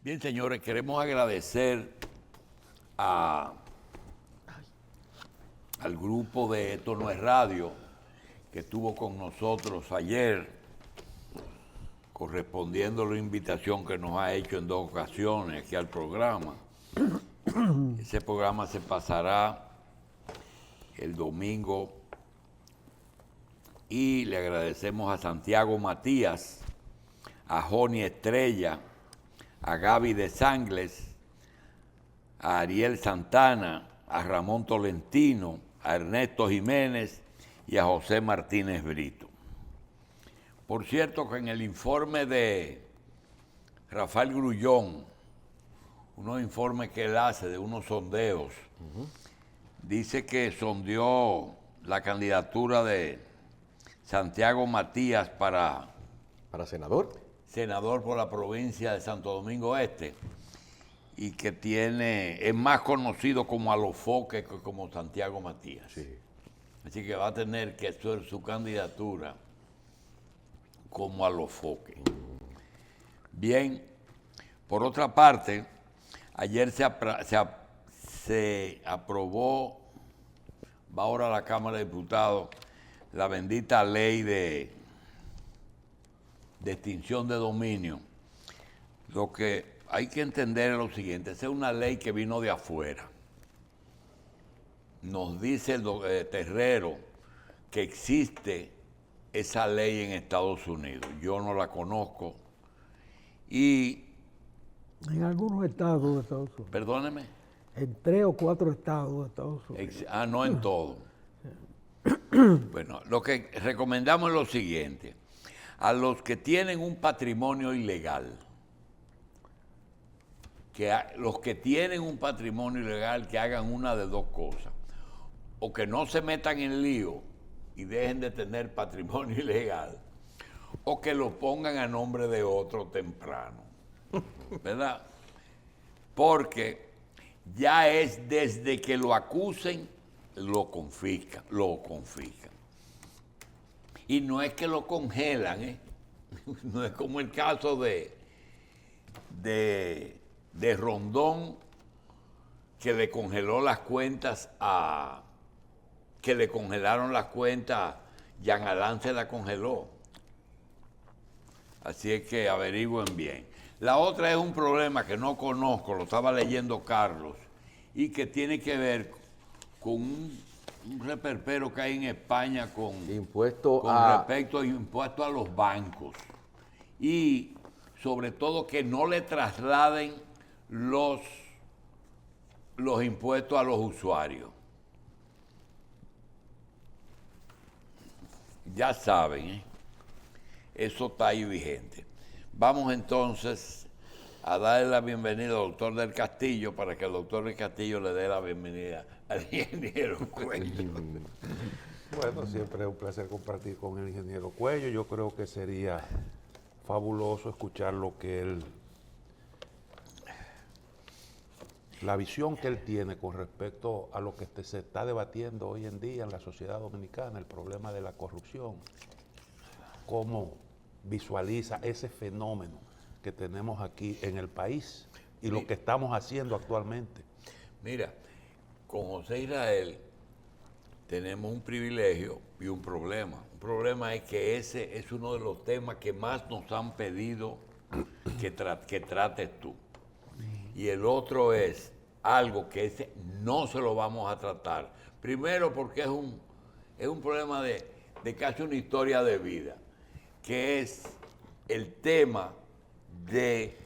Bien, señores, queremos agradecer al grupo de Esto No es Radio, que estuvo con nosotros ayer, correspondiendo a la invitación que nos ha hecho en 2 ocasiones aquí al programa. Ese programa se pasará el domingo y le agradecemos a Santiago Matías, a Joni Estrella, a Gaby de Sangles, a Ariel Santana, a Ramón Tolentino, a Ernesto Jiménez y a José Martínez Brito. Por cierto que en el informe de Rafael Grullón, unos informes que él hace de unos sondeos, dice que sondeó la candidatura de Santiago Matías para senador por la provincia de Santo Domingo Este, y que es más conocido como Alofoque que como Santiago Matías. Sí. Así que va a tener que hacer su candidatura como Alofoque. Bien, por otra parte, ayer se aprobó, va ahora a la Cámara de Diputados, la bendita ley de extinción de dominio. Lo que hay que entender es lo siguiente: esa es una ley que vino de afuera. Nos dice el Terrero que existe esa ley en Estados Unidos. Yo no la conozco. Y en algunos estados de Estados Unidos. Perdóneme. En 3 o 4 estados de Estados Unidos. No en todo. Bueno, lo que recomendamos es lo siguiente: a los que tienen un patrimonio ilegal, los que tienen un patrimonio ilegal, que hagan una de 2 cosas: o que no se metan en lío y dejen de tener patrimonio ilegal, o que lo pongan a nombre de otro temprano, ¿verdad? Porque ya es desde que lo acusen, lo confiscan. Y no es que lo congelan, no es como el caso de Rondón, que le congeló las cuentas que le congelaron las cuentas, Jean Alain se la congeló. Así es que averigüen bien. La otra es un problema que no conozco, lo estaba leyendo Carlos, y que tiene que ver con un reperpero que hay en España con respecto a impuestos a los bancos. Y sobre todo que no le trasladen los impuestos a los usuarios. Ya saben, eso está ahí vigente. Vamos entonces a darle la bienvenida al doctor del Castillo, para que el doctor del Castillo le dé la bienvenida al ingeniero Cuello. Bueno, siempre es un placer compartir con el ingeniero Cuello. Yo creo que sería fabuloso escuchar lo que él, la visión que él tiene con respecto a lo que se está debatiendo hoy en día en la sociedad dominicana, el problema de la corrupción. Cómo visualiza ese fenómeno que tenemos aquí en el país y lo que estamos haciendo actualmente. Mira, con José Israel tenemos un privilegio y un problema. Un problema es que ese es uno de los temas que más nos han pedido que trates tú. Y el otro es algo que ese no se lo vamos a tratar. Primero porque es un problema de casi una historia de vida, que es el tema de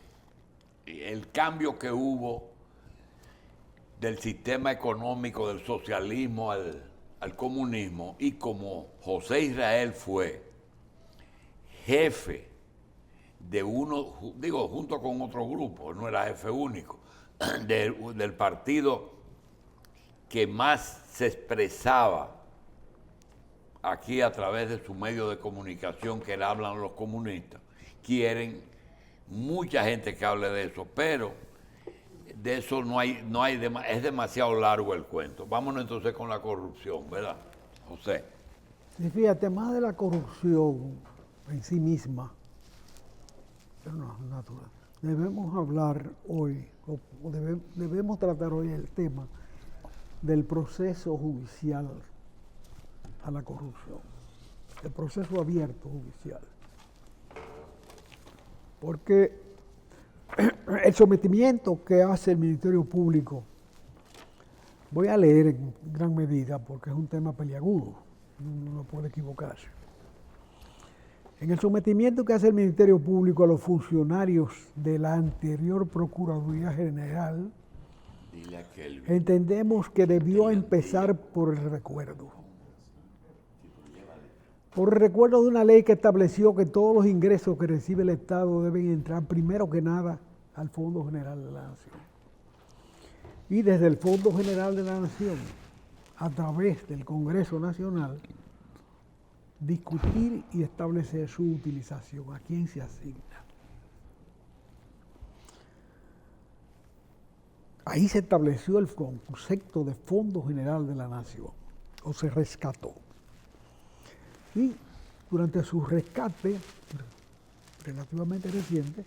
el cambio que hubo del sistema económico, del socialismo al comunismo, y como José Israel fue jefe de junto con otro grupo, no era jefe único, del partido que más se expresaba aquí a través de su medio de comunicación, que le hablan los comunistas. Quieren mucha gente que hable de eso, pero de eso es demasiado largo el cuento. Vámonos entonces con la corrupción, ¿verdad, José? Y fíjate, más de la corrupción en sí misma, pero no, natural. debemos hablar hoy, debemos tratar hoy el tema del proceso judicial a la corrupción, el proceso abierto judicial. Porque el sometimiento que hace el Ministerio Público, voy a leer en gran medida porque es un tema peliagudo, uno no puede equivocarse. En el sometimiento que hace el Ministerio Público a los funcionarios de la anterior Procuraduría General, entendemos que debió empezar por el recuerdo. Por el recuerdo de una ley que estableció que todos los ingresos que recibe el Estado deben entrar primero que nada al Fondo General de la Nación. Y desde el Fondo General de la Nación, a través del Congreso Nacional, discutir y establecer su utilización, a quién se asigna. Ahí se estableció el concepto de Fondo General de la Nación, o se rescató. Y durante su rescate, relativamente reciente,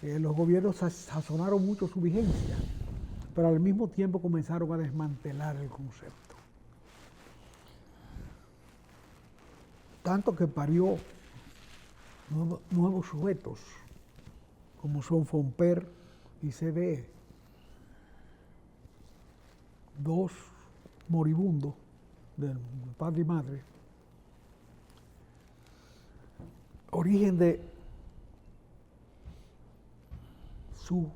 los gobiernos sazonaron mucho su vigencia, pero al mismo tiempo comenzaron a desmantelar el concepto. Tanto que parió nuevos sujetos, como son FONPER y CDE, dos moribundos del padre y madre, origen de su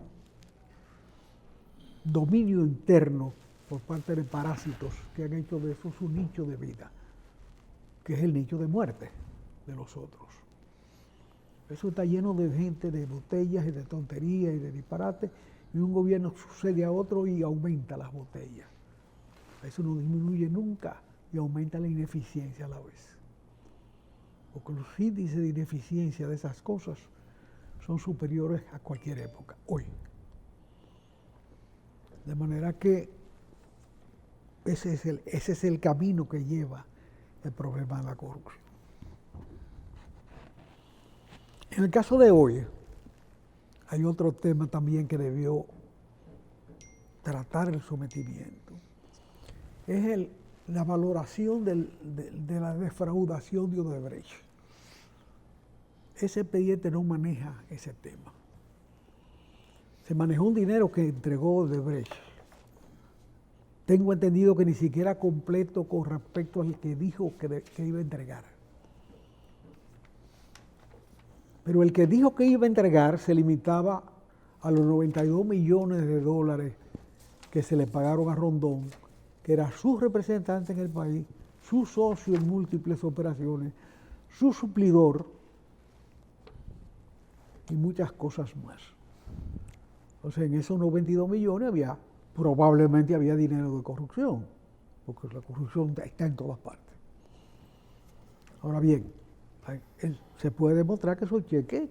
dominio interno por parte de parásitos que han hecho de eso su nicho de vida, que es el nicho de muerte de los otros. Eso está lleno de gente, de botellas y de tonterías y de disparates, y un gobierno sucede a otro y aumenta las botellas. Eso no disminuye nunca y aumenta la ineficiencia a la vez. Porque los índices de ineficiencia de esas cosas son superiores a cualquier época, hoy. De manera que ese es el camino que lleva el problema de la corrupción. En el caso de hoy, hay otro tema también que debió tratar el sometimiento. Es la valoración de la defraudación de Odebrecht. Ese expediente no maneja ese tema. Se manejó un dinero que entregó Odebrecht. Tengo entendido que ni siquiera completo con respecto al que dijo que iba a entregar. Pero el que dijo que iba a entregar se limitaba a los 92 millones de dólares que se le pagaron a Rondón, que era su representante en el país, su socio en múltiples operaciones, su suplidor y muchas cosas más. O sea, en esos 92 millones probablemente había dinero de corrupción, porque la corrupción está en todas partes. Ahora bien, se puede demostrar que esos cheques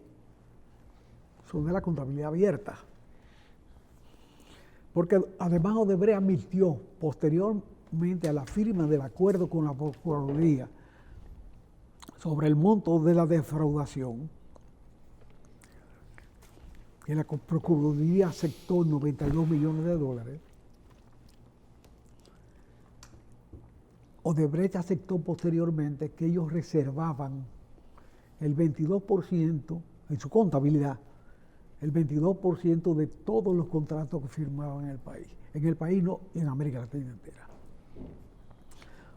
son de la contabilidad abierta. Porque además Odebrecht admitió posteriormente a la firma del acuerdo con la Procuraduría sobre el monto de la defraudación, que la Procuraduría aceptó 92 millones de dólares, Odebrecht aceptó posteriormente que ellos reservaban el 22% en su contabilidad, el 22% de todos los contratos que firmaban en el país. En el país no, y en América Latina entera.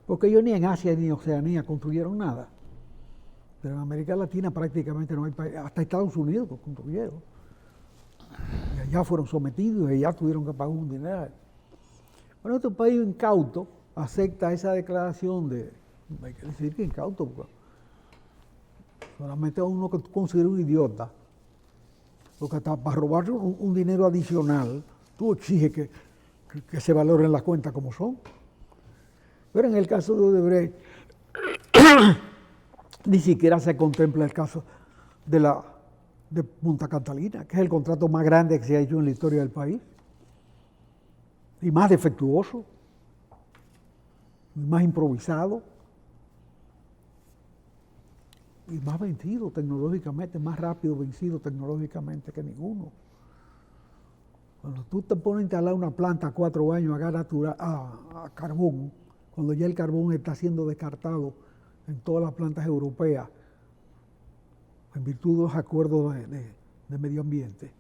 Porque ellos ni en Asia ni en Oceanía construyeron nada. Pero en América Latina prácticamente no hay país, hasta Estados Unidos lo construyeron. Y allá fueron sometidos y allá tuvieron que pagar un dinero. Bueno, este país incauto acepta esa declaración hay que decir que incauto, porque solamente a uno que considera un idiota, porque hasta para robar un dinero adicional, tú exiges que se valoren las cuentas como son. Pero en el caso de Odebrecht, ni siquiera se contempla el caso de Punta Catalina, que es el contrato más grande que se ha hecho en la historia del país, y más defectuoso, y más improvisado. y más vencido tecnológicamente, más rápido vencido tecnológicamente que ninguno. Cuando tú te pones a instalar una planta 4 años a gas natural, a carbón, cuando ya el carbón está siendo descartado en todas las plantas europeas, en virtud de los acuerdos de medio ambiente,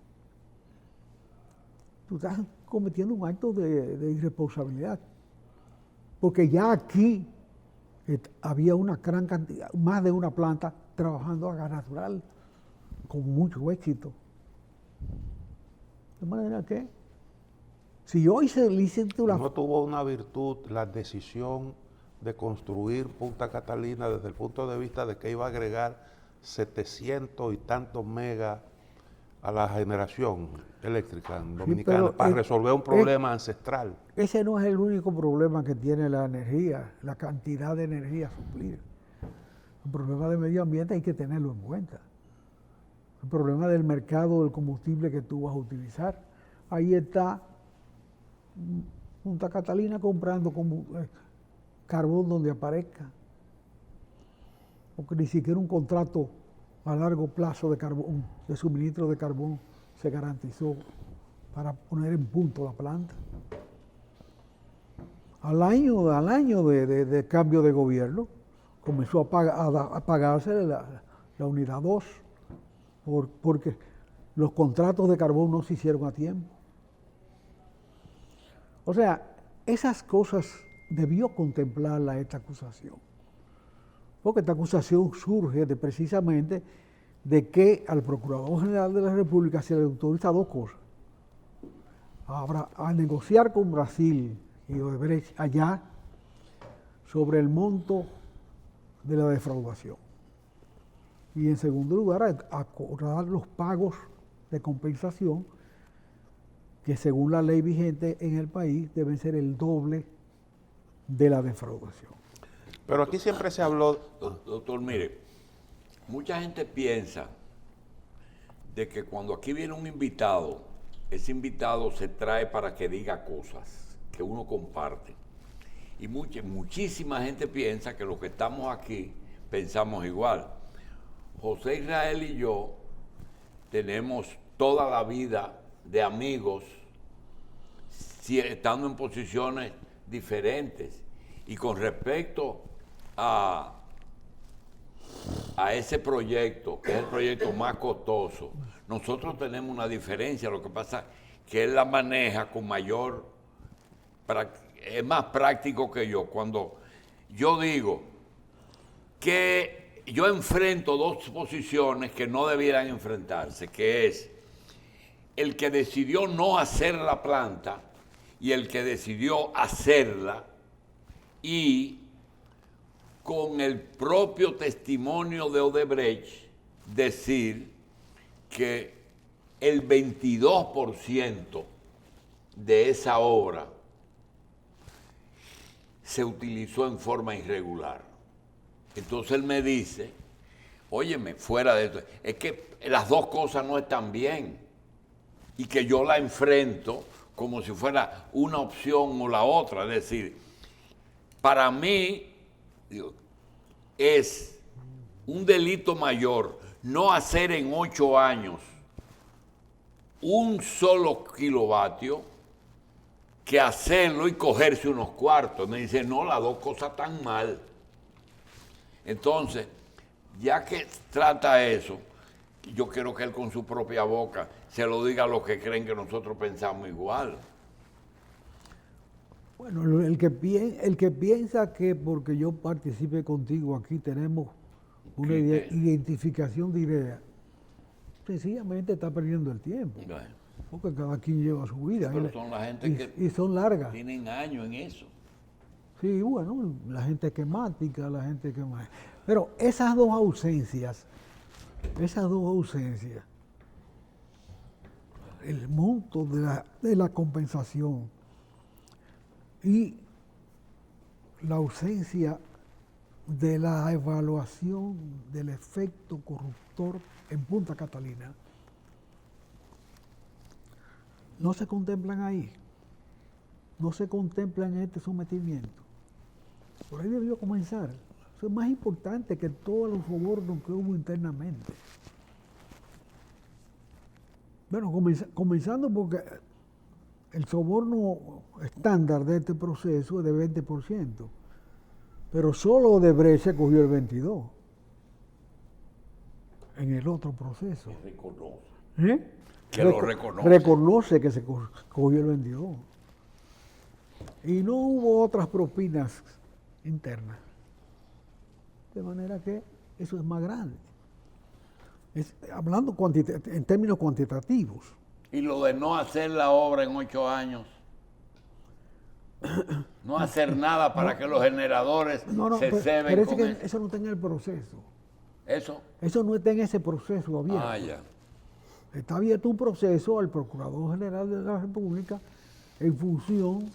tú estás cometiendo un acto de irresponsabilidad. Porque ya aquí había una gran cantidad, más de una planta trabajando a gas natural, con mucho éxito. De manera que, si hoy se licita una... No tuvo una virtud la decisión de construir Punta Catalina desde el punto de vista de que iba a agregar 700 y tantos megas a la generación eléctrica dominicana, para resolver un problema ancestral. Ese no es el único problema que tiene la energía, la cantidad de energía a suplir. El problema de medio ambiente hay que tenerlo en cuenta. El problema del mercado del combustible que tú vas a utilizar. Ahí está Punta Catalina comprando carbón donde aparezca. Porque ni siquiera un contrato a largo plazo de carbón, de suministro de carbón, se garantizó para poner en punto la planta. Al año de cambio de gobierno, comenzó a pagarse la unidad 2, porque los contratos de carbón no se hicieron a tiempo. O sea, esas cosas debió contemplarla esta acusación. Porque esta acusación surge precisamente de que al Procurador General de la República se le autoriza 2 cosas. A negociar con Brasil y Odebrecht allá sobre el monto de la defraudación. Y en segundo lugar, a acordar los pagos de compensación que según la ley vigente en el país deben ser el doble de la defraudación. Pero aquí siempre se habló... Doctor, mire, mucha gente piensa de que cuando aquí viene un invitado, ese invitado se trae para que diga cosas que uno comparte. Y muchísima gente piensa que los que estamos aquí pensamos igual. José Israel y yo tenemos toda la vida de amigos, estando en posiciones diferentes. Y con respecto a ese proyecto, que es el proyecto más costoso, nosotros tenemos una diferencia. Lo que pasa es que él la maneja con mayor, es más práctico que yo. Cuando yo digo que yo enfrento 2 posiciones que no debieran enfrentarse, que es el que decidió no hacer la planta y el que decidió hacerla, y con el propio testimonio de Odebrecht decir que el 22% de esa obra se utilizó en forma irregular. Entonces él me dice, óyeme, fuera de esto, es que las 2 cosas no están bien y que yo la enfrento como si fuera una opción o la otra. Es decir, para mí es un delito mayor no hacer en 8 años un solo kilovatio que hacerlo y cogerse unos cuartos. Me dice, no, las 2 cosas están mal. Entonces, ya que trata eso, yo quiero que él con su propia boca se lo diga a los que creen que nosotros pensamos igual. Bueno, el que piensa que porque yo participe contigo aquí tenemos una identificación de ideas, sencillamente está perdiendo el tiempo. Bueno, Porque cada quien lleva su vida. pero son la gente y son largas. tienen años en eso. Sí, bueno, la gente esquemática, la gente que más. Pero esas dos ausencias, el monto de la compensación y la ausencia de la evaluación del efecto corruptor en Punta Catalina, no se contemplan ahí, no se contemplan en este sometimiento. Por ahí debió comenzar. Eso es más importante que todos los sobornos que hubo internamente. Bueno, comenzando porque el soborno estándar de este proceso es de 20%, pero solo Odebrecht se cogió el 22% en el otro proceso. Reconoce. Que lo reconoce. Reconoce que se cogió el 22%. Y no hubo otras propinas internas. De manera que eso es más grande. Hablando en términos cuantitativos. Y lo de no hacer la obra en 8 años. No hacer nada para que los generadores se ceben parece con que eso. eso no está en el proceso. Eso no está en ese proceso abierto. Ah, ya. Está abierto un proceso al Procurador General de la República en función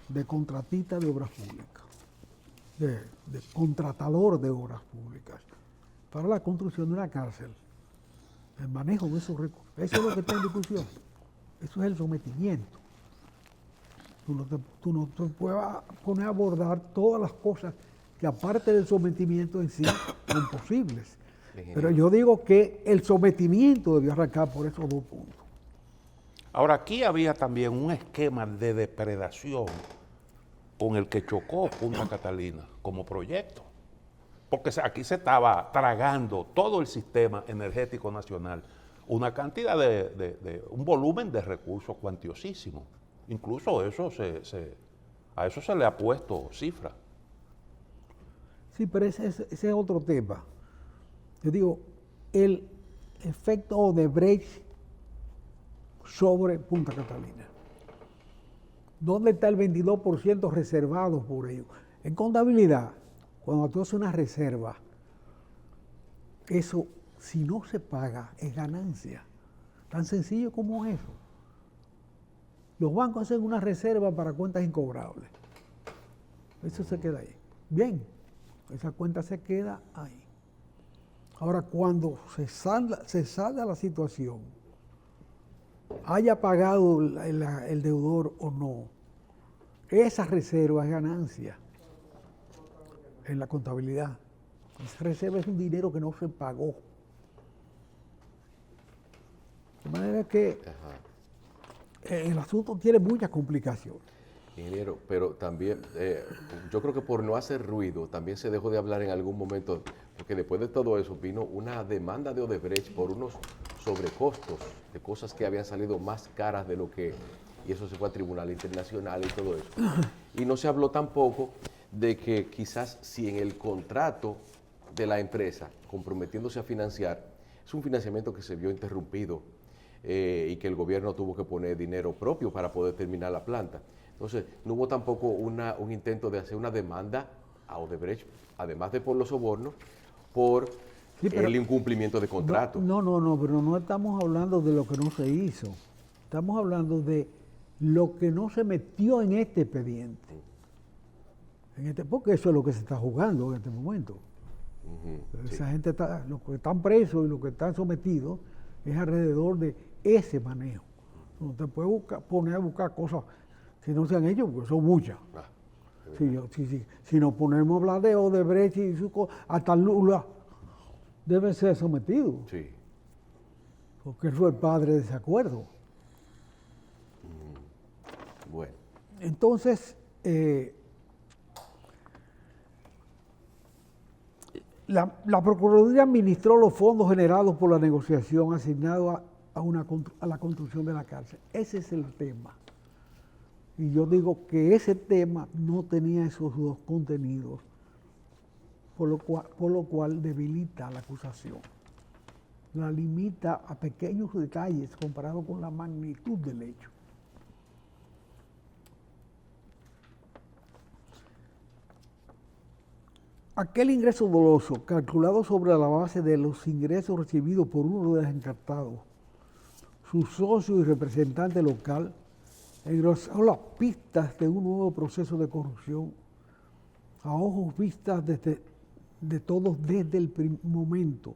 de contratista de obras públicas, de contratador de obras públicas, para la construcción de una cárcel, el manejo de esos recursos. Eso es lo que está en discusión. Eso es el sometimiento. Tú no te puedes poner a abordar todas las cosas que aparte del sometimiento en sí son posibles. Pero yo digo que el sometimiento debió arrancar por esos 2 puntos. Ahora, aquí había también un esquema de depredación con el que chocó Punta Catalina como proyecto. Porque aquí se estaba tragando todo el sistema energético nacional, una cantidad un volumen de recursos cuantiosísimo. Incluso a eso se le ha puesto cifra. Sí, pero ese es otro tema. Yo digo, el efecto Odebrecht sobre Punta Catalina. ¿Dónde está el 22% reservado por ellos? En contabilidad, cuando tú haces una reserva, eso, si no se paga, es ganancia. Tan sencillo como eso. Los bancos hacen una reserva para cuentas incobrables. Eso se queda ahí. Bien, esa cuenta se queda ahí. Ahora, cuando se salda la situación, haya pagado el deudor o no, esa reserva es ganancia en la contabilidad. Esa reserva es un dinero que no se pagó. De manera que el asunto tiene muchas complicaciones. Ingeniero, pero también yo creo que por no hacer ruido también se dejó de hablar en algún momento, porque después de todo eso vino una demanda de Odebrecht por unos sobrecostos de cosas que habían salido más caras de lo que, y eso se fue a Tribunal Internacional y todo eso. Y no se habló tampoco de que quizás si en el contrato de la empresa comprometiéndose a financiar, es un financiamiento que se vio interrumpido y que el gobierno tuvo que poner dinero propio para poder terminar la planta. Entonces, no hubo tampoco un intento de hacer una demanda a Odebrecht, además de por los sobornos, por el incumplimiento de contrato. No, pero no estamos hablando de lo que no se hizo. Estamos hablando de lo que no se metió en este expediente. Porque eso es lo que se está jugando en este momento. Esa gente está, los que están presos y los que están sometidos es alrededor de ese manejo. No te puedes poner a buscar cosas que no se han hecho, porque son muchas. Si nos ponemos a hablar de Odebrecht y su cosa, hasta Lula debe ser sometido. Sí. Porque él fue el padre de ese acuerdo. Bueno. Entonces, la Procuraduría administró los fondos generados por la negociación asignados a la construcción de la cárcel. Ese es el tema. Y yo digo que ese tema no tenía esos 2 contenidos, por lo cual debilita la acusación. La limita a pequeños detalles comparado con la magnitud del hecho. Aquel ingreso doloso, calculado sobre la base de los ingresos recibidos por uno de los encartados, su socio y representante local, engrosó las pistas de un nuevo proceso de corrupción, a ojos vistas de todos desde el momento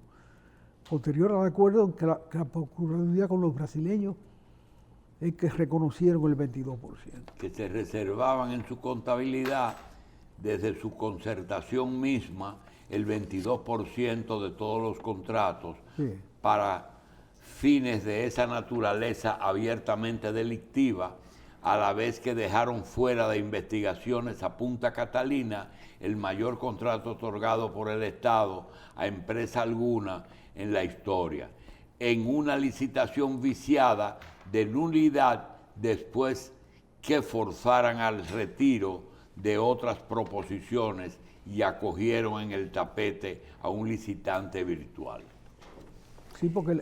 posterior al acuerdo que la Procuraduría con los brasileños es que reconocieron el 22%. Que se reservaban en su contabilidad desde su concertación misma el 22% de todos los contratos Sí. para fines de esa naturaleza abiertamente delictiva, a la vez que dejaron fuera de investigaciones a Punta Catalina el mayor contrato otorgado por el Estado a empresa alguna en la historia, en una licitación viciada de nulidad después que forzaran al retiro de otras proposiciones y acogieron en el tapete a un licitante virtual. Sí, porque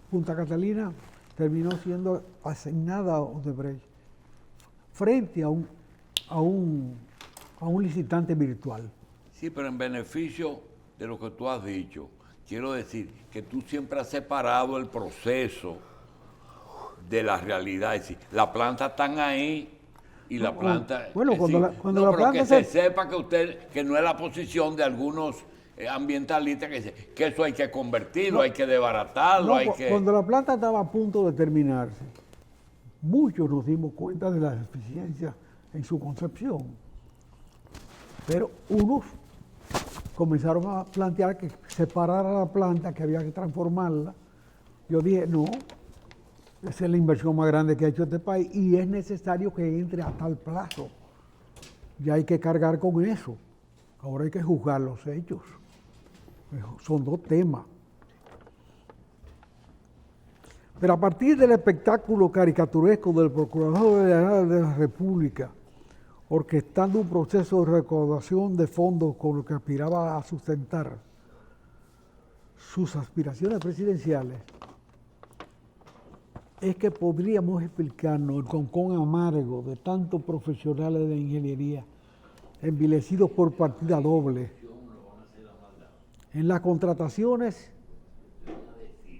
Punta Catalina terminó siendo asignada a Odebrecht frente a un licitante virtual. Sí, pero en beneficio de lo que tú has dicho, quiero decir que tú siempre has separado el proceso de la realidad. Es decir, la planta están ahí y la planta... Bueno, es cuando decir, la- cuando no, la pero planta que se se- sepa que no es la posición de algunos ambientalistas que dicen que eso hay que convertirlo, hay que desbaratarlo, No, hay que... cuando la planta estaba a punto de terminarse, muchos nos dimos cuenta de las deficiencias en su concepción. Pero unos comenzaron a plantear que separara la planta, que había que transformarla. Yo dije, no, esa es la inversión más grande que ha hecho este país y es necesario que entre a tal plazo. Ya hay que cargar con eso. Ahora hay que juzgar los hechos. Son dos temas. Pero a partir del espectáculo caricaturesco del Procurador General de la República, orquestando un proceso de recaudación de fondos con lo que aspiraba a sustentar sus aspiraciones presidenciales, es que podríamos explicarnos el concón amargo de tantos profesionales de ingeniería envilecidos por partida doble en las contrataciones,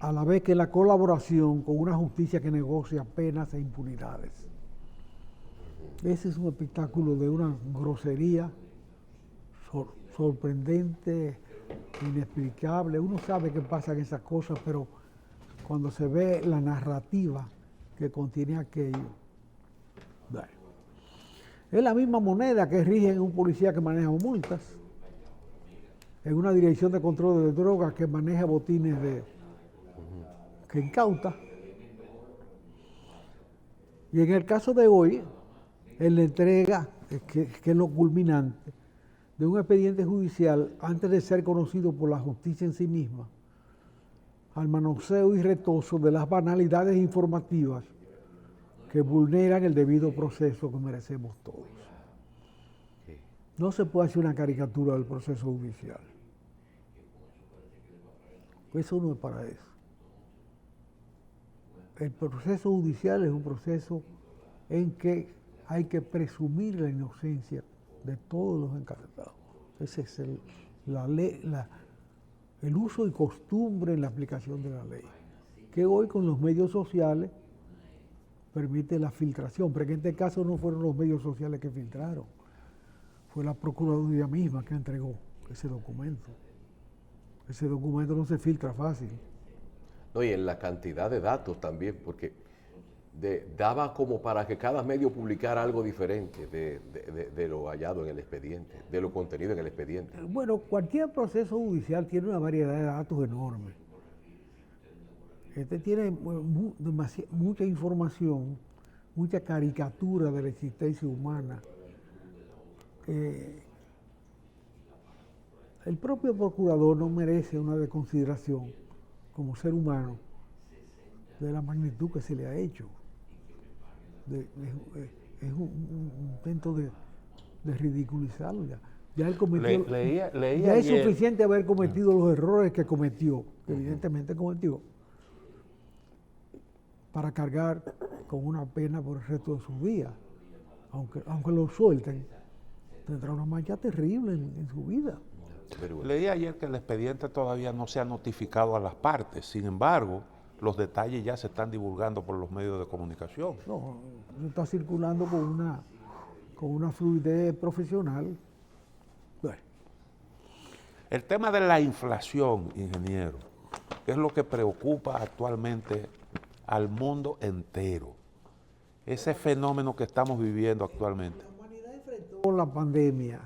a la vez que la colaboración con una justicia que negocia penas e impunidades. Ese es un espectáculo de una grosería sorprendente, inexplicable. Uno sabe que pasan esas cosas, pero cuando se ve la narrativa que contiene aquello, bueno. Es la misma moneda que rige en un policía que maneja multas, en una dirección de control de drogas que maneja botines que incauta. Y en el caso de hoy, en la entrega, que es lo culminante, de un expediente judicial antes de ser conocido por la justicia en sí misma, al manoseo irretoso de las banalidades informativas que vulneran el debido proceso que merecemos todos. No se puede hacer una caricatura del proceso judicial. Eso no es para eso. El proceso judicial es un proceso en que hay que presumir la inocencia de todos los encarcelados. Ese es el uso y costumbre en la aplicación de la ley, que hoy con los medios sociales permite la filtración, pero en este caso no fueron los medios sociales que filtraron, fue la Procuraduría misma que entregó ese documento. Ese documento no se filtra fácil. No, y en la cantidad de datos también, porque daba como para que cada medio publicara algo diferente de lo hallado en el expediente, de lo contenido en el expediente. Bueno, cualquier proceso judicial tiene una variedad de datos enorme. Este tiene mucha información, mucha caricatura de la existencia humana. El propio procurador no merece una desconsideración como ser humano de la magnitud que se le ha hecho. Es un intento de ridiculizarlo ya. Ya él cometió, ya es suficiente haber cometido los errores que cometió, que evidentemente cometió, para cargar con una pena por el resto de sus días. Aunque lo suelten, tendrá una mancha terrible en su vida. Leí ayer que el expediente todavía no se ha notificado a las partes, sin embargo, los detalles ya se están divulgando por los medios de comunicación. No está circulando con una fluidez profesional. Bueno. El tema de la inflación, ingeniero, es lo que preocupa actualmente al mundo entero. Ese fenómeno que estamos viviendo actualmente. La humanidad enfrentó la pandemia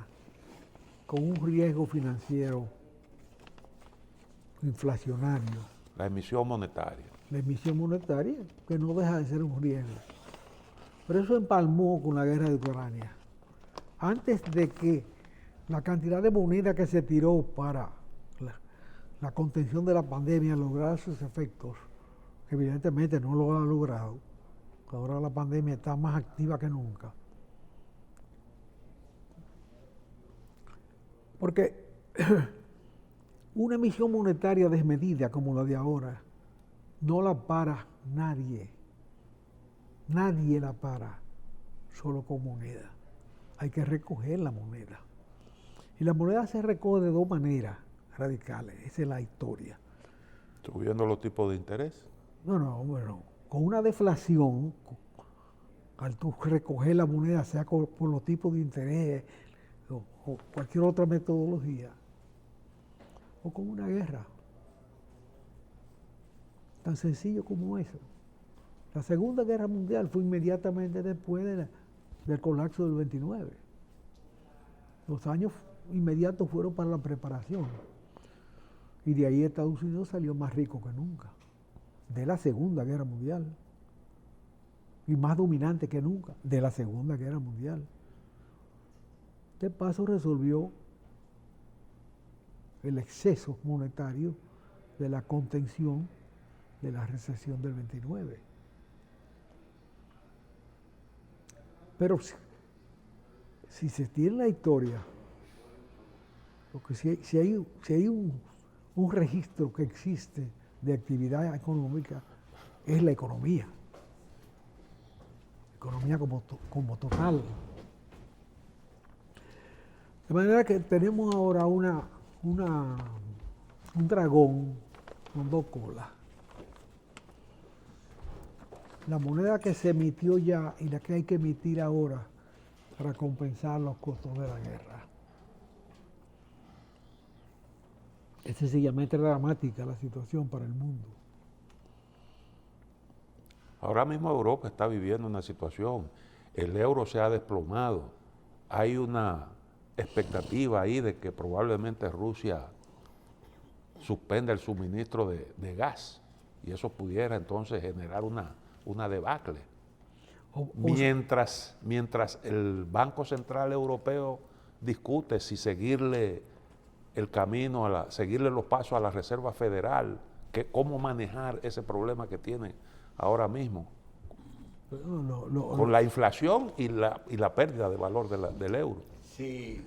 con un riesgo financiero inflacionario. La emisión monetaria. La emisión monetaria, que no deja de ser un riesgo. Pero eso empalmó con la guerra de Ucrania. Antes de que la cantidad de moneda que se tiró para la contención de la pandemia lograra sus efectos, que evidentemente no lo ha logrado, ahora la pandemia está más activa que nunca. Porque una emisión monetaria desmedida como la de ahora no la para nadie. Nadie la para solo con moneda. Hay que recoger la moneda. Y la moneda se recoge de dos maneras radicales. Esa es la historia. Subiendo los tipos de interés. Bueno, con una deflación, al tú recoger la moneda, sea por los tipos de interés o cualquier otra metodología, o con una guerra. Tan sencillo como eso. La Segunda Guerra Mundial fue inmediatamente después del colapso del 29. Los años inmediatos fueron para la preparación. Y de ahí Estados Unidos salió más rico que nunca. De la Segunda Guerra Mundial. Y más dominante que nunca. De la Segunda Guerra Mundial. De paso resolvió el exceso monetario de la contención de la recesión del 29. Pero si se tiene la historia, porque si hay un registro que existe de actividad económica, es la economía. Economía como total. De manera que tenemos ahora un dragón con dos colas. La moneda que se emitió ya y la que hay que emitir ahora para compensar los costos de la guerra. Es sencillamente dramática la situación para el mundo. Ahora mismo Europa está viviendo una situación. El euro se ha desplomado. Hay una expectativa ahí de que probablemente Rusia suspenda el suministro de gas y eso pudiera entonces generar una debacle. Mientras el Banco Central Europeo discute si seguirle el camino, seguirle los pasos a la Reserva Federal, cómo manejar ese problema que tiene ahora mismo, con la inflación y la pérdida de valor del euro. Si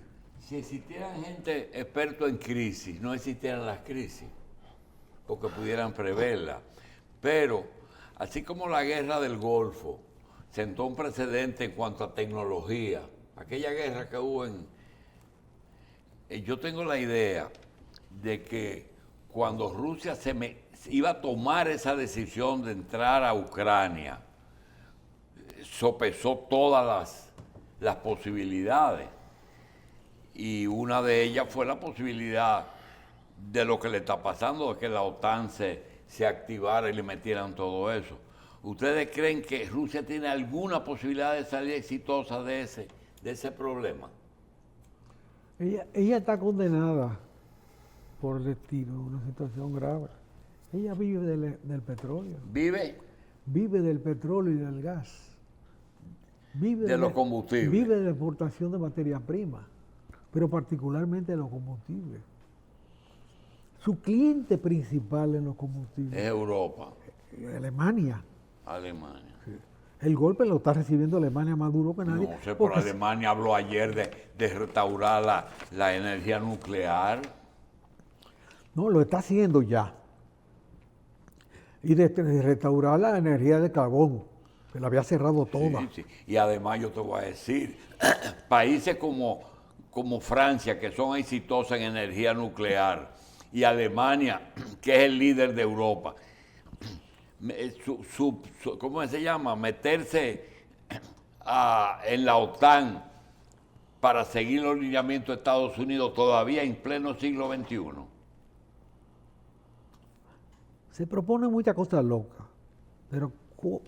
existieran gente experto en crisis, no existieran las crisis, porque pudieran preverlas. Pero, así como la guerra del Golfo sentó un precedente en cuanto a tecnología, aquella guerra que hubo yo tengo la idea de que cuando Rusia iba a tomar esa decisión de entrar a Ucrania, sopesó todas las posibilidades. Y una de ellas fue la posibilidad de lo que le está pasando, de que la OTAN se activara y le metieran todo eso. ¿Ustedes creen que Rusia tiene alguna posibilidad de salir exitosa de ese problema? Ella está condenada por el destino, una situación grave. Ella vive del petróleo. ¿Vive? Vive del petróleo y del gas. Vive de los combustibles. Vive de la exportación de materia prima, pero particularmente de los combustibles. Su cliente principal en los combustibles es Europa. Alemania. Alemania. Sí. El golpe lo está recibiendo Alemania más duro que nadie. No sé, pero Alemania habló ayer de restaurar la energía nuclear. No, lo está haciendo ya. Y de restaurar la energía de carbón, que la había cerrado toda. Sí. Y además yo te voy a decir, países como Francia, que son exitosos en energía nuclear, y Alemania, que es el líder de Europa, ¿cómo se llama? Meterse en la OTAN para seguir los lineamientos de Estados Unidos todavía en pleno siglo XXI. Se propone muchas cosas locas, pero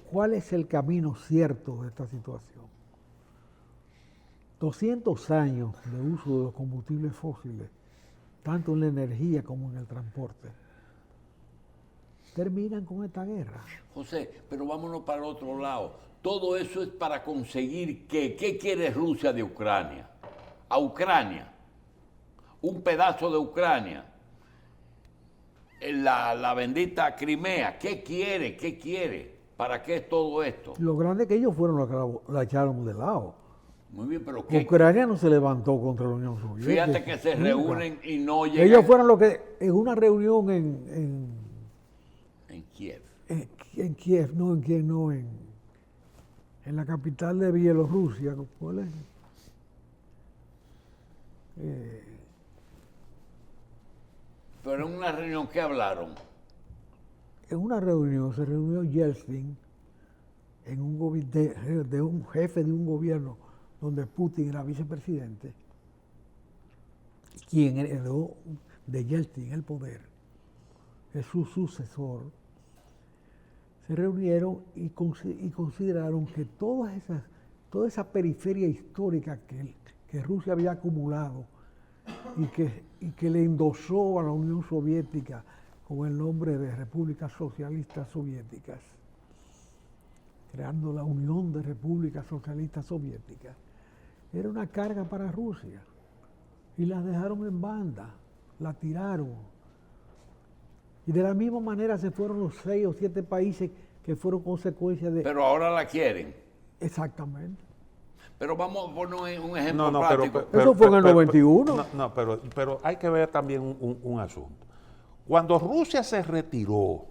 ¿cuál es el camino cierto de esta situación? 200 años de uso de los combustibles fósiles, tanto en la energía como en el transporte, terminan con esta guerra. José, pero vámonos para el otro lado. Todo eso es para conseguir ¿qué? ¿Qué quiere Rusia de Ucrania? A Ucrania. Un pedazo de Ucrania. La bendita Crimea. ¿Qué quiere? ¿Qué quiere? ¿Para qué es todo esto? Lo grande es que ellos fueron los que la echaron de lado. Muy bien, pero ¿qué? Ucrania no se levantó contra la Unión Soviética. Fíjate que se nunca. reúnen y no llegan. Ellos fueron los que, en una reunión en Kiev. Kiev, en la capital de Bielorrusia, ¿cuál es? Pero en una reunión que hablaron. En una reunión se reunió Yeltsin en de un jefe de un gobierno donde Putin era vicepresidente, quien heredó de Yeltsin el poder, es su sucesor. Se reunieron y consideraron que toda esa periferia histórica que Rusia había acumulado y que le endosó a la Unión Soviética con el nombre de Repúblicas Socialistas Soviéticas, creando la Unión de Repúblicas Socialistas Soviéticas, era una carga para Rusia. Y la dejaron en banda, la tiraron. Y de la misma manera se fueron los 6 o 7 países que fueron consecuencia de... Pero ahora la quieren. Exactamente. Pero vamos a poner un ejemplo No, práctico. Eso fue en el 91. Pero hay que ver también un asunto. Cuando Rusia se retiró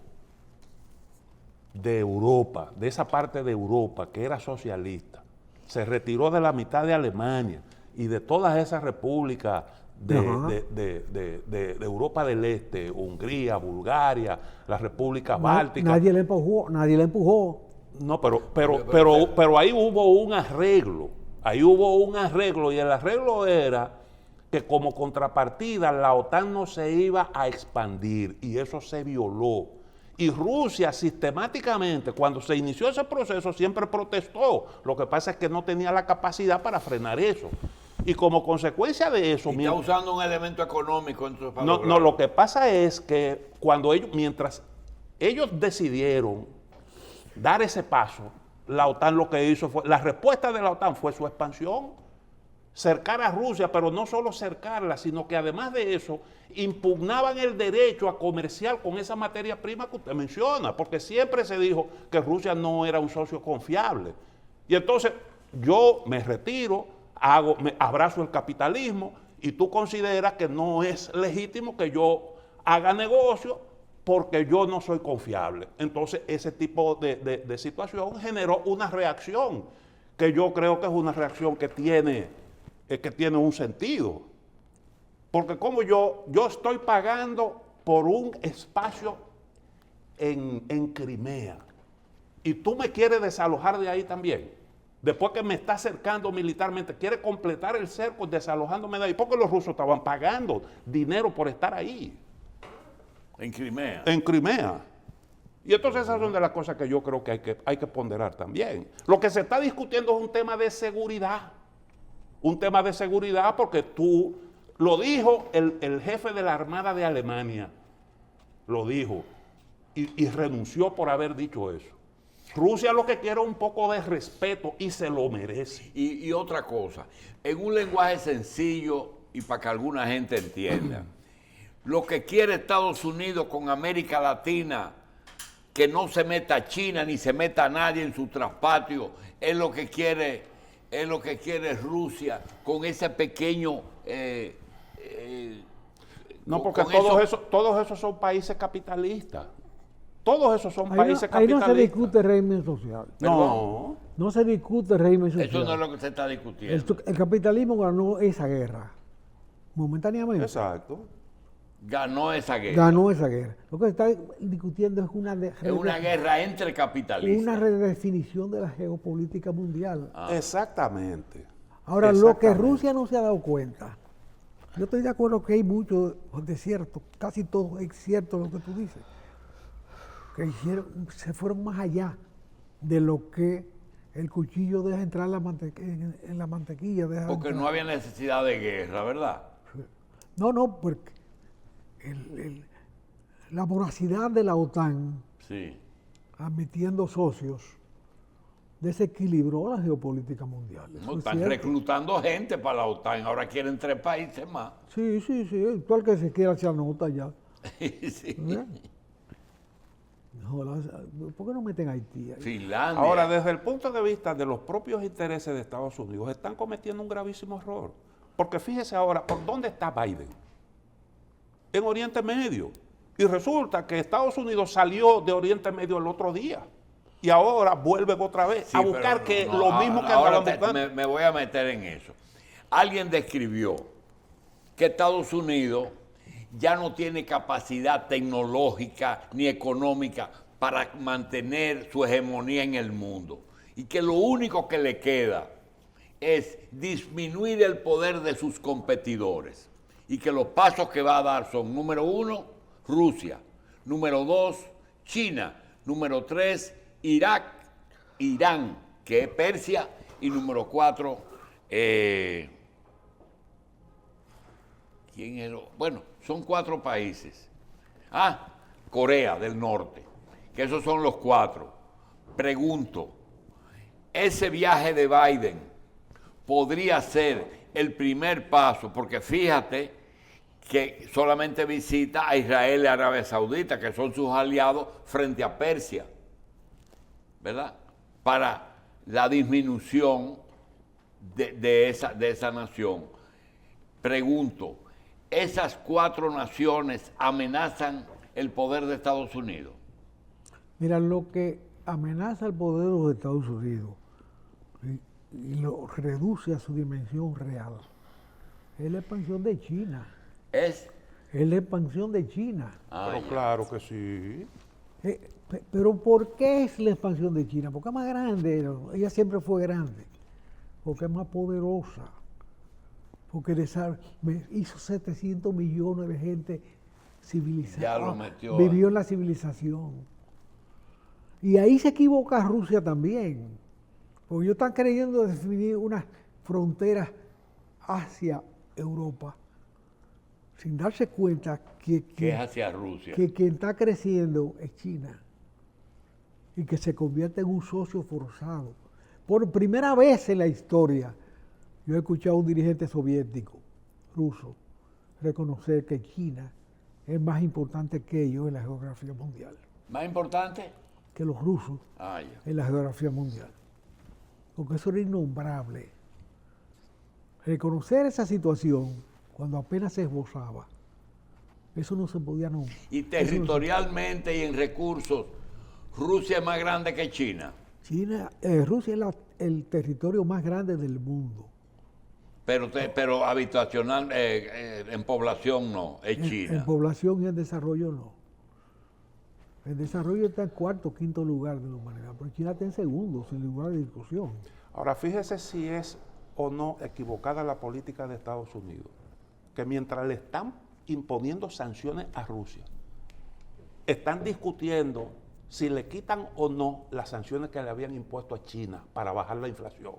de Europa, de esa parte de Europa que era socialista, se retiró de la mitad de Alemania y de todas esas repúblicas de Europa del Este, Hungría, Bulgaria, las repúblicas bálticas. Nadie le empujó. No, pero ahí hubo un arreglo. Ahí hubo un arreglo y el arreglo era que como contrapartida la OTAN no se iba a expandir y eso se violó. Y Rusia sistemáticamente, cuando se inició ese proceso, siempre protestó. Lo que pasa es que no tenía la capacidad para frenar eso. Y como consecuencia de eso... Está usando un elemento económico entonces para No, lo que pasa es que mientras ellos decidieron dar ese paso, la OTAN lo que hizo fue, la respuesta de la OTAN fue su expansión, cercar a Rusia, pero no solo cercarla, sino que además de eso, impugnaban el derecho a comerciar con esa materia prima que usted menciona, porque siempre se dijo que Rusia no era un socio confiable. Y entonces yo me retiro, abrazo el capitalismo y tú consideras que no es legítimo que yo haga negocio porque yo no soy confiable. Entonces ese tipo de situación generó una reacción que yo creo que es una reacción que tiene un sentido. Porque como yo estoy pagando por un espacio en Crimea y tú me quieres desalojar de ahí también. Después que me está acercando militarmente, quiere completar el cerco desalojándome de ahí, porque los rusos estaban pagando dinero por estar ahí. En Crimea. En Crimea. Y entonces esas son de las cosas que yo creo que hay que ponderar también. Lo que se está discutiendo es un tema de seguridad. Un tema de seguridad porque lo dijo el jefe de la Armada de Alemania, lo dijo, y renunció por haber dicho eso. Rusia lo que quiere es un poco de respeto y se lo merece. Y otra cosa, en un lenguaje sencillo y para que alguna gente entienda, lo que quiere Estados Unidos con América Latina, que no se meta China ni se meta nadie en su traspatio, es lo que quiere Rusia con ese pequeño... No, porque todos esos son países capitalistas. Todos esos son países capitalistas. Ahí no se discute régimen social. No. No se discute régimen social. Eso no es lo que se está discutiendo. El capitalismo ganó esa guerra. Momentáneamente. Exacto. Ganó esa guerra. Ganó esa guerra. Lo que se está discutiendo es una guerra entre capitalistas. Una redefinición de la geopolítica mundial. Exactamente. Ahora, lo que Rusia no se ha dado cuenta, yo estoy de acuerdo que hay mucho de cierto, casi todo es cierto lo que tú dices, que se fueron más allá de lo que el cuchillo deja entrar en la mantequilla. Porque no había necesidad de guerra, ¿verdad? No, porque la voracidad de la OTAN, Sí. admitiendo socios, desequilibró la geopolítica mundial. No, Eso es están cierto. reclutando gente para la OTAN, ahora quieren 3 países más. Sí, todo el que se quiera se anota ya. Sí. ¿Verdad? No, ¿por qué no meten a Haití ahí? Finlandia. Ahora, desde el punto de vista de los propios intereses de Estados Unidos, están cometiendo un gravísimo error. Porque fíjese ahora, ¿por dónde está Biden? En Oriente Medio. Y resulta que Estados Unidos salió de Oriente Medio el otro día. Y ahora vuelven otra vez Sí, a buscar pero lo mismo que ahora andaban buscando. me voy a meter en eso. Alguien describió que Estados Unidos ya no tiene capacidad tecnológica ni económica para mantener su hegemonía en el mundo. Y que lo único que le queda es disminuir el poder de sus competidores. Y que los pasos que va a dar son, número 1, Rusia. Número 2, China. Número 3, Irak, Irán, que es Persia. Y número 4, ¿quién es? Bueno, son 4 países. Corea del Norte, que esos son los 4. Pregunto, ese viaje de Biden podría ser el primer paso, porque fíjate que solamente visita a Israel y Arabia Saudita, que son sus aliados frente a Persia, ¿verdad? Para la disminución de esa nación. Pregunto, ¿esas 4 naciones amenazan el poder de Estados Unidos? Mira, lo que amenaza el poder de los Estados Unidos y lo reduce a su dimensión real es la expansión de China. Es La expansión de China. Pero claro que sí. Pero ¿por qué es la expansión de China? Porque es más grande, ella siempre fue grande, porque es más poderosa, porque hizo 700 millones de gente civilizada. Ya lo metió. Vivió en la civilización. Y ahí se equivoca Rusia también, porque ellos están creyendo definir unas fronteras hacia Europa, sin darse cuenta que es hacia Rusia. que quien está creciendo es China y que se convierte en un socio forzado. Por primera vez en la historia, yo he escuchado a un dirigente soviético, ruso, reconocer que China es más importante que ellos en la geografía mundial, ¿Más importante? que los rusos Ya. en la geografía mundial. Porque eso era innombrable. Reconocer esa situación cuando apenas se esbozaba, eso no se podía no. Y territorialmente y en recursos, Rusia es más grande que China. Rusia es el territorio más grande del mundo. Pero habitacional, en población no, es China. En población y en desarrollo no. El desarrollo está en 4º o 5º lugar de la humanidad, pero China está en 2º, sin lugar de discusión. Ahora, fíjese si es o no equivocada la política de Estados Unidos, que mientras le están imponiendo sanciones a Rusia, están discutiendo si le quitan o no las sanciones que le habían impuesto a China para bajar la inflación.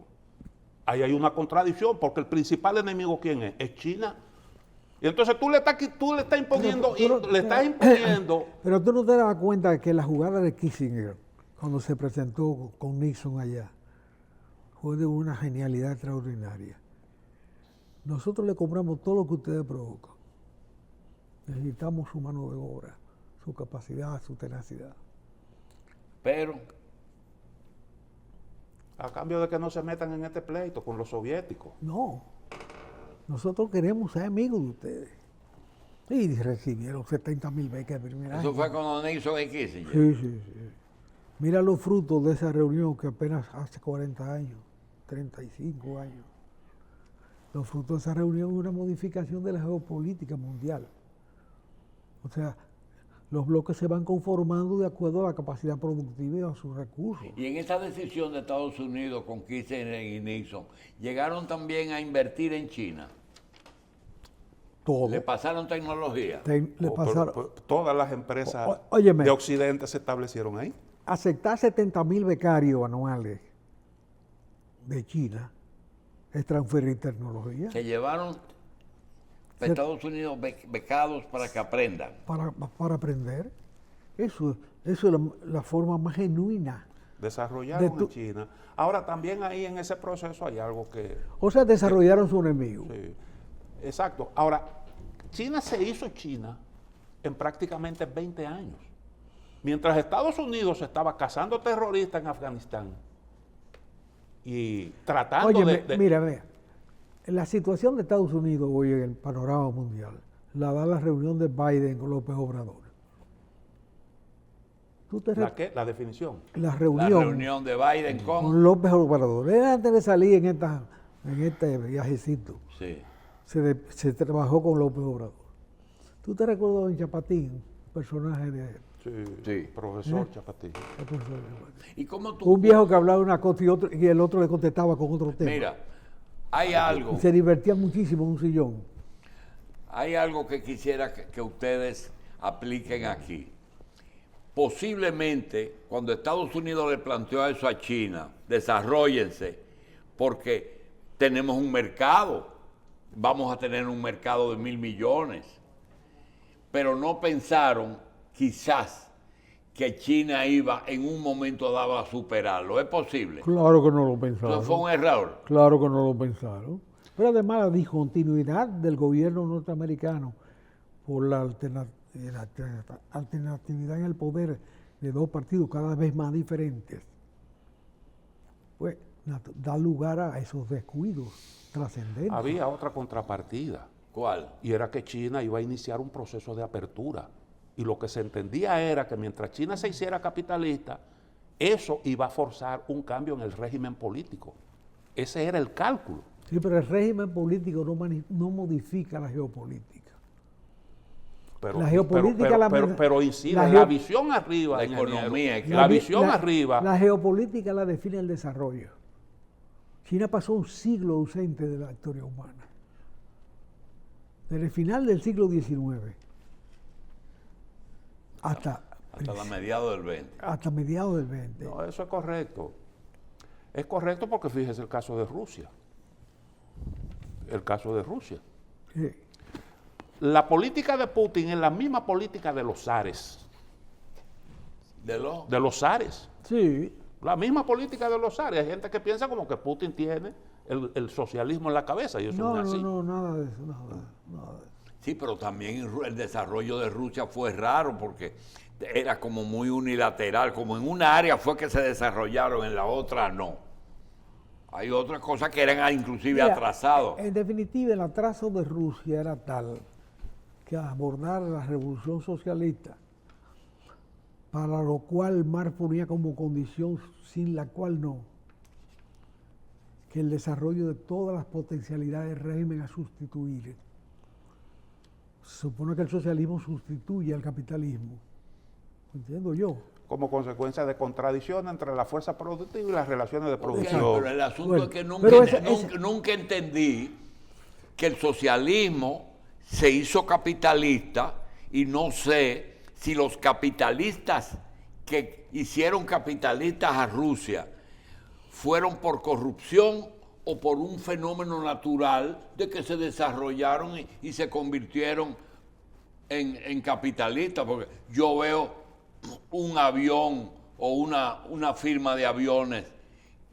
Ahí hay una contradicción, porque el principal enemigo, ¿quién es? Es China. Y entonces tú le estás imponiendo, Pero tú no te das cuenta que la jugada de Kissinger, cuando se presentó con Nixon allá, fue de una genialidad extraordinaria. Nosotros le compramos todo lo que ustedes provocan. Necesitamos su mano de obra, su capacidad, su tenacidad. Pero a cambio de que no se metan en este pleito con los soviéticos. No, nosotros queremos ser amigos de ustedes. Y recibieron 70,000 becas de primer año. eso fue cuando Nixon y Kissinger. Sí. Mira los frutos de esa reunión que apenas hace 40 años, 35 años. Los frutos de esa reunión es una modificación de la geopolítica mundial. O sea, los bloques se van conformando de acuerdo a la capacidad productiva y a sus recursos. Y en esa decisión de Estados Unidos con Kissinger y Nixon, llegaron también a invertir en China. Todo. Le pasaron tecnología. Todas las empresas Óyeme. de Occidente se establecieron ahí. Aceptar 70,000 becarios anuales de China es transferir tecnología Se llevaron a Estados Unidos becados para que aprendan. para aprender. Eso es la forma más genuina. Desarrollaron De tu- en China. Ahora, también ahí en ese proceso hay algo que... O sea, desarrollaron su enemigo. Sí, exacto. Ahora, China se hizo China en prácticamente 20 años. Mientras Estados Unidos estaba cazando terroristas en Afganistán y tratando Oye, de... mira, la situación de Estados Unidos hoy en el panorama mundial la da la reunión de Biden con López Obrador. ¿Tú te ¿La qué? La definición. La La reunión reunión de Biden con López Obrador. Era antes de salir en este viajecito. Sí. Se trabajó con López Obrador. ¿Tú te recuerdas de Don Chapatín, personaje de... Sí. Profesor Chapatín. el profesor Chapatín? ¿Y cómo tú? Un viejo que hablaba una cosa y el otro le contestaba con otro tema. Mira, hay algo. Y se divertían muchísimo en un sillón. Hay algo que quisiera que ustedes apliquen aquí. Posiblemente, cuando Estados Unidos le planteó eso a China, desarróllense, porque tenemos un mercado, vamos a tener un mercado de 1.000 millones, pero no pensaron, quizás, que China iba en un momento dado a superarlo. ¿Es posible? Claro que no lo pensaron. Eso fue un error. Claro que no lo pensaron. Pero además la discontinuidad del gobierno norteamericano por la alternatividad en el poder de dos partidos cada vez más diferentes, pues da lugar a esos descuidos trascendentes. Había otra contrapartida, ¿Cuál? y era que China iba a iniciar un proceso de apertura. Y lo que se entendía era que mientras China se hiciera capitalista, eso iba a forzar un cambio en el régimen político. Ese era el cálculo. Sí, pero el régimen político no modifica la geopolítica. Pero, La geopolítica pero incide, la la visión arriba, la ingeniero, economía, la visión arriba. La geopolítica la define el desarrollo. China pasó un siglo ausente de la historia humana. Desde el final del siglo XIX hasta Hasta mediados del 20. hasta mediados del 20. No, eso es correcto. Es correcto porque fíjese el caso de Rusia. El caso de Rusia. Sí. La política de Putin es la misma política de los zares. ¿De lo? De los zares. Sí. La misma política de los zares. Hay gente que piensa como que Putin tiene el socialismo en la cabeza y eso No, no es así. no, nada de eso, nada de eso. Sí, pero también el desarrollo de Rusia fue raro porque era como muy unilateral, como en una área fue que se desarrollaron, en la otra no. Hay otras cosas que eran inclusive Mira, atrasados. En definitiva, el atraso de Rusia era tal que abordar la revolución socialista, para lo cual Marx ponía como condición, sin la cual no, que el desarrollo de todas las potencialidades del régimen a sustituir. Se supone que el socialismo sustituye al capitalismo. ¿Entiendo yo? Como consecuencia de contradicción entre la fuerza productiva y las relaciones de Ok, producción. pero el asunto Bueno, es que pero nunca entendí que el socialismo se hizo capitalista y no sé si los capitalistas que hicieron capitalistas a Rusia fueron por corrupción o por un fenómeno natural de que se desarrollaron y se convirtieron en capitalistas, porque yo veo un avión o una firma de aviones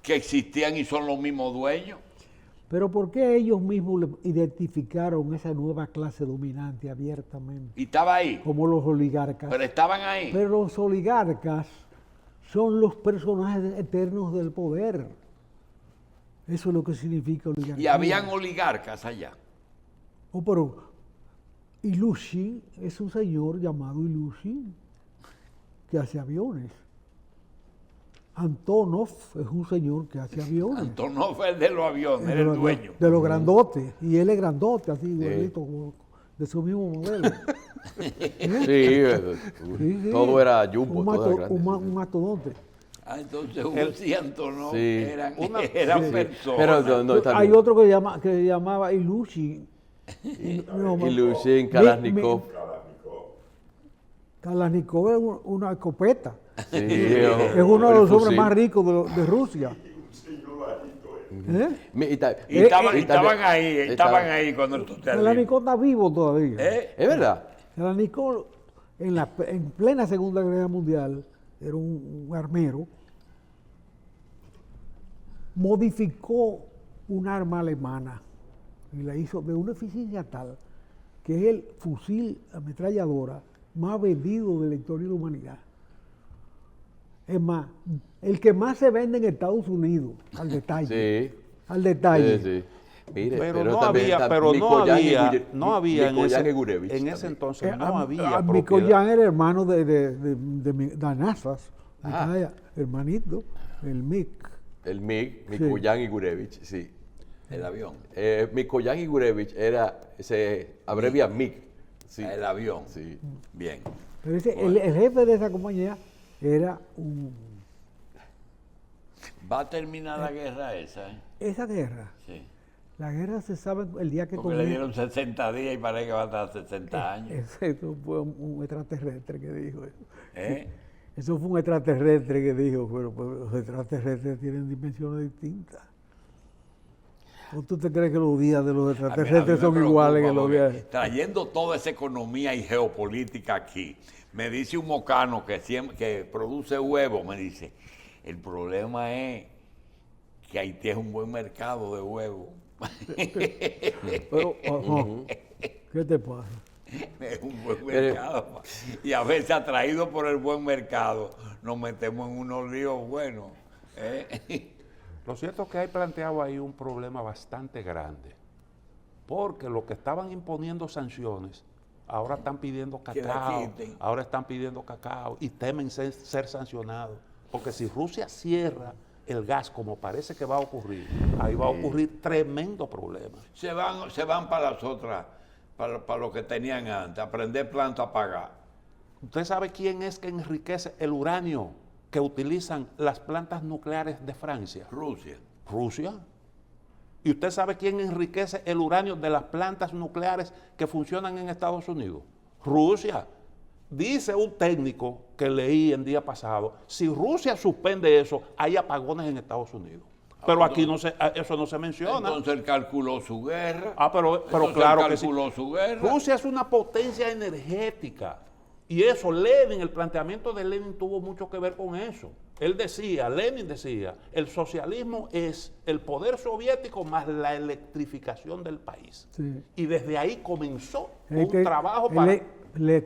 que existían y son los mismos dueños. Pero ¿por qué ellos mismos identificaron esa nueva clase dominante abiertamente? Y estaba ahí, Como los oligarcas. pero estaban ahí. Pero los oligarcas son los personajes eternos del poder. Eso es lo que significa oligarquía. Y habían oligarcas allá. Oh, pero Ilushin es un señor llamado Ilushin que hace aviones. Antonov es un señor que hace aviones. Antonov fue el de los aviones, era el dueño. De los grandotes. Y él es grandote, así, igualito, de su mismo modelo. Sí, Sí, todo era jumbo, un todo era grande. un mastodonte. Ah, entonces Uzi y Antonov Sí. eran Sí. personas. Pero no, está Hay bien. otro que llamaba Ilushin. Ilushin, Kalashnikov. Kalashnikov es una escopeta. Sí, Es uno de los hombres más ricos de Rusia. ¿Eh? Y estaban ahí cuando el socialismo. Selanicó está vivo todavía. ¿Es verdad? Selanicó en plena Segunda Guerra Mundial era un armero, modificó un arma alemana y la hizo de una eficiencia tal que es el fusil ametralladora más vendido de la historia de la humanidad. Es más, el que más se vende en Estados Unidos, al detalle. Sí. Al detalle. Sí. Mire, Pero no también había, está pero no Mikoyan y había, Guye- no había Mikoyan y Gurevich en ese también. entonces no había Mikoyan era hermano de Danazas, Ah. hermanito, el MIC. El MiG, Mikoyan y Gurevich, sí. El avión. Mikoyan y Gurevich se abrevia MiG. Sí. El avión. Sí. Bien. Pero el jefe de esa compañía era Va a terminar la guerra esa, ¿eh? esa guerra. Sí. La guerra se sabe el día que Porque le dieron 60 días y parece que va a estar 60 años. Eso fue un extraterrestre que dijo eso. ¿Eh? Eso fue un extraterrestre que dijo, pero los extraterrestres tienen dimensiones distintas. ¿O tú te crees que los días de los A mí extraterrestres me son preocupa iguales que los porque días? trayendo toda esa economía y geopolítica aquí, me dice un mocano que produce huevos, me dice, el problema es que Haití es un buen mercado de huevos. Pero, ¿qué te pasa? Es un buen mercado. Y a veces, atraído por el buen mercado, nos metemos en unos líos buenos. Lo cierto es que hay planteado ahí un problema bastante grande, porque los que estaban imponiendo sanciones ahora están pidiendo Que la cacao, quiten. ahora están pidiendo cacao y temen ser sancionados, porque si Rusia cierra el gas como parece que va a ocurrir, ahí va a ocurrir tremendo problema. Se van para las otras, para lo que tenían antes, a prender planta a pagar. ¿Usted sabe quién es que enriquece el uranio que utilizan las plantas nucleares de Francia? Rusia. Rusia. ¿Y usted sabe quién enriquece el uranio de las plantas nucleares que funcionan en Estados Unidos? Rusia. Dice un técnico que leí el día pasado, si Rusia suspende eso, hay apagones en Estados Unidos. Pero aquí eso no se menciona. Entonces él calculó su guerra. Pero Entonces claro él que sí. calculó su guerra. Rusia es una potencia energética. Y eso, Lenin, el planteamiento de Lenin tuvo mucho que ver con eso. Lenin decía, el socialismo es el poder soviético más la electrificación del país. Sí. Y desde ahí comenzó Es un que trabajo para... la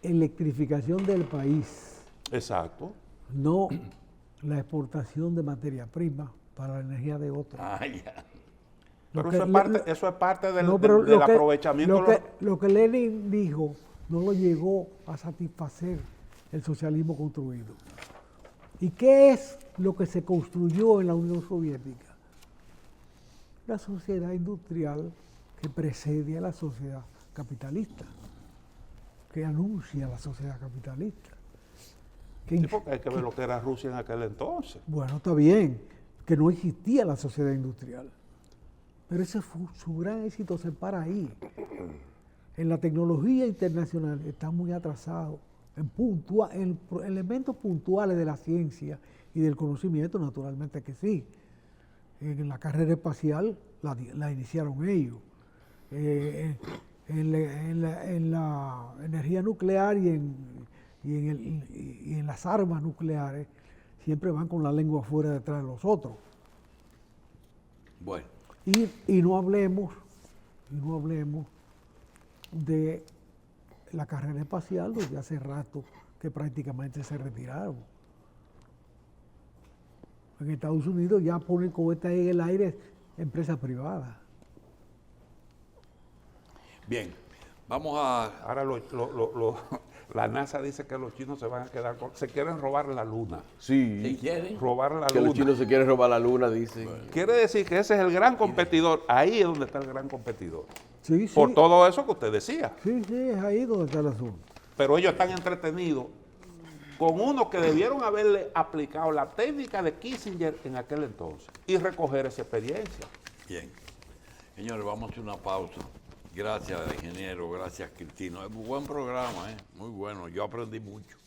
electrificación del país, Exacto. no la exportación de materia prima para la energía de otros. Ah, ya. Pero Lo que- eso es parte del, No, pero del lo que- aprovechamiento. Lo que Lenin dijo no lo llegó a satisfacer el socialismo construido. ¿Y qué es lo que se construyó en la Unión Soviética? La sociedad industrial que precede a la sociedad capitalista, que anuncia la sociedad capitalista. Sí, porque hay que ver lo que era Rusia en aquel entonces. Bueno, está bien, que no existía la sociedad industrial. Pero ese fue su gran éxito, se para ahí. En la tecnología internacional está muy atrasado. En elementos puntuales de la ciencia y del conocimiento, naturalmente que sí. En la carrera espacial la iniciaron ellos. En la energía nuclear y en las armas nucleares siempre van con la lengua afuera detrás de los otros. Bueno, Y no hablemos de la carrera espacial desde hace rato que prácticamente se retiraron. En Estados Unidos ya ponen cohetes en el aire empresas privadas. bien. Vamos a... Ahora la NASA dice que los chinos se van a quedar se quieren robar la luna. Si Sí. quieren, Robar la Que los luna. chinos se quieren robar la luna, dicen. Quiere decir que ese es el gran competidor. Ahí es donde está el gran competidor. Sí, sí. Por todo eso que usted decía. Sí, sí, es ahí donde está el asunto. Pero ellos están entretenidos con unos que debieron haberle aplicado la técnica de Kissinger en aquel entonces y recoger esa experiencia. bien. Señores, vamos a hacer una pausa. Gracias, ingeniero. Gracias, Cristino. Es un buen programa, ¿eh? Muy bueno. Yo aprendí mucho.